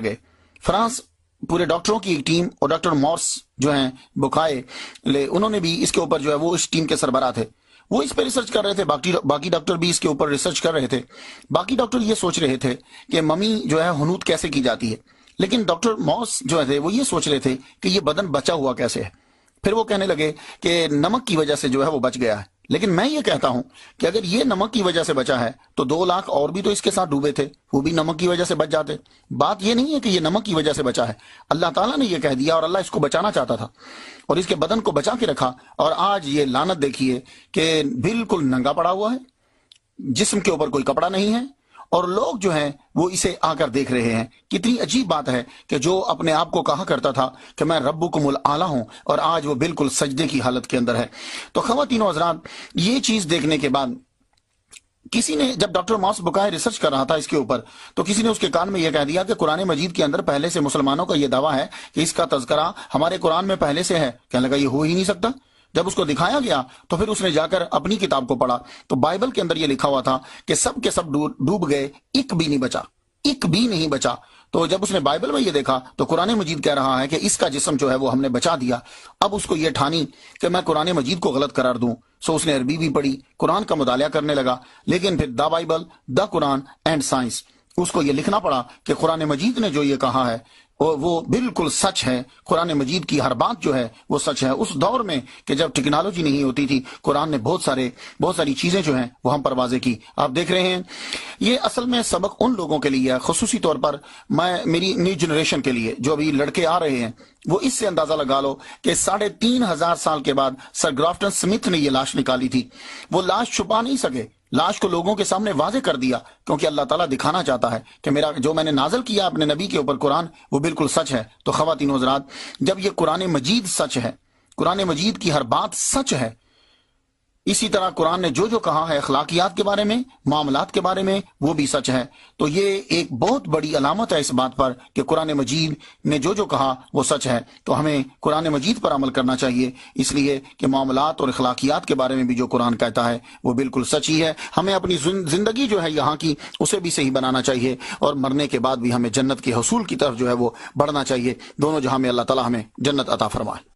گئے۔ فرانس پورے ڈاکٹروں کی ایک ٹیم اور ڈاکٹر مورس جو ہیں بکائے انہوں نے بھی اس کے اوپر جو ہے وہ اس ٹیم کے سربراہ تھے، وہ اس پہ ریسرچ کر رہے تھے، باقی ڈاکٹر بھی اس کے اوپر ریسرچ کر رہے تھے۔ باقی ڈاکٹر یہ سوچ رہے تھے کہ ممی جو ہے حنوط کیسے کی جاتی ہے، لیکن ڈاکٹر مورس جو تھے وہ یہ سوچ رہے تھے کہ یہ بدن بچا ہوا کیسے ہے۔ پھر وہ کہنے لگے کہ نمک کی وجہ سے جو ہے وہ بچ گیا ہے، لیکن میں یہ کہتا ہوں کہ اگر یہ نمک کی وجہ سے بچا ہے تو 2 لاکھ اور بھی تو اس کے ساتھ ڈوبے تھے، وہ بھی نمک کی وجہ سے بچ جاتے۔ بات یہ نہیں ہے کہ یہ نمک کی وجہ سے بچا ہے، اللہ تعالیٰ نے یہ کہہ دیا اور اللہ اس کو بچانا چاہتا تھا اور اس کے بدن کو بچا کے رکھا، اور آج یہ لعنت دیکھیے کہ بالکل ننگا پڑا ہوا ہے، جسم کے اوپر کوئی کپڑا نہیں ہے، اور لوگ جو ہیں وہ اسے آ کر دیکھ رہے ہیں۔ کتنی عجیب بات ہے کہ جو اپنے آپ کو کہا کرتا تھا کہ میں ربکم الاعلی ہوں، اور آج وہ بالکل سجدے کی حالت کے اندر ہے۔ تو خواتین و حضرات، یہ چیز دیکھنے کے بعد کسی نے، جب ڈاکٹر ماس بکائے ریسرچ کر رہا تھا اس کے اوپر، تو کسی نے اس کے کان میں یہ کہہ دیا کہ قرآن مجید کے اندر پہلے سے مسلمانوں کا یہ دعویٰ ہے کہ اس کا تذکرہ ہمارے قرآن میں پہلے سے ہے۔ کہنے لگا یہ ہو ہی نہیں سکتا۔ جب اس کو دکھایا گیا تو پھر اس نے جا کر اپنی کتاب کو پڑھا، تو بائبل کے اندر یہ لکھا ہوا تھا کہ سب کے سب ڈوب گئے، ایک بھی نہیں بچا، ایک بھی نہیں بچا۔ تو جب اس نے بائبل میں یہ دیکھا تو قرآن مجید کہہ رہا ہے کہ اس کا جسم جو ہے وہ ہم نے بچا دیا۔ اب اس کو یہ ٹھانی کہ میں قرآن مجید کو غلط قرار دوں، سو اس نے عربی بھی پڑھی، قرآن کا مطالعہ کرنے لگا، لیکن پھر the Bible, the Quran and science, اس کو یہ لکھنا پڑا کہ قرآن مجید نے جو یہ کہا ہے وہ بالکل سچ ہے، قرآن مجید کی ہر بات جو ہے وہ سچ ہے۔ اس دور میں کہ جب ٹیکنالوجی نہیں ہوتی تھی، قرآن نے بہت ساری چیزیں جو ہیں وہ ہم پر واضح کی۔ آپ دیکھ رہے ہیں یہ اصل میں سبق ان لوگوں کے لیے ہے، خصوصی طور پر میری نیو جنریشن کے لیے، جو ابھی لڑکے آ رہے ہیں، وہ اس سے اندازہ لگا لو کہ 3500 سال کے بعد سر گرافٹن سمتھ نے یہ لاش نکالی تھی، وہ لاش چھپا نہیں سکے، لاش کو لوگوں کے سامنے واضح کر دیا، کیونکہ اللہ تعالیٰ دکھانا چاہتا ہے کہ میرا جو میں نے نازل کیا اپنے نبی کے اوپر قرآن، وہ بالکل سچ ہے۔ تو خواتین و حضرات، جب یہ قرآن مجید سچ ہے، قرآن مجید کی ہر بات سچ ہے، اسی طرح قرآن نے جو کہا ہے اخلاقیات کے بارے میں، معاملات کے بارے میں، وہ بھی سچ ہے۔ تو یہ ایک بہت بڑی علامت ہے اس بات پر کہ قرآن مجید نے جو کہا وہ سچ ہے۔ تو ہمیں قرآن مجید پر عمل کرنا چاہیے، اس لیے کہ معاملات اور اخلاقیات کے بارے میں بھی جو قرآن کہتا ہے وہ بالکل سچ ہی ہے۔ ہمیں اپنی زندگی جو ہے یہاں کی، اسے بھی صحیح بنانا چاہیے، اور مرنے کے بعد بھی ہمیں جنت کے حصول کی طرف جو ہے وہ بڑھنا چاہیے۔ دونوں جہاں میں اللہ تعالیٰ ہمیں جنت عطا فرمائے۔